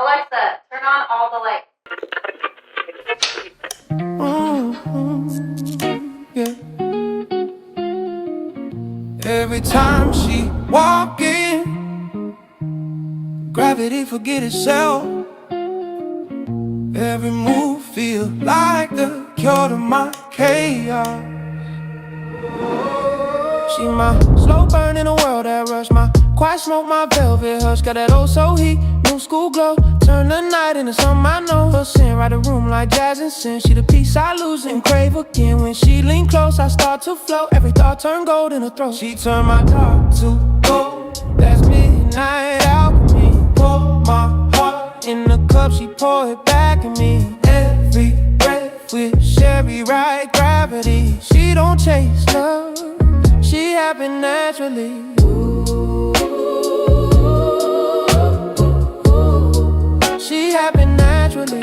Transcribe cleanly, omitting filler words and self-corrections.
Alexa, turn on all the lights. Yeah. Every time she walk in, gravity forget itself. Every move feel like the cure to my chaos. She my slow burn in a world that rush. My quiet smoke, my velvet hush. Got that old soul heat, new school glow. Turn the night into something I know. Her sin, ride the room like jazz and sin. She the peace I lose and crave again. When she lean close, I start to float. Every thought turn gold in her throat. She turn my dark to gold. That's midnight alchemy. Pour my heart in the cup, she pour it back at me. Every breath with Sherry, right gravity. She don't chase love, she happen naturally. She happen naturally.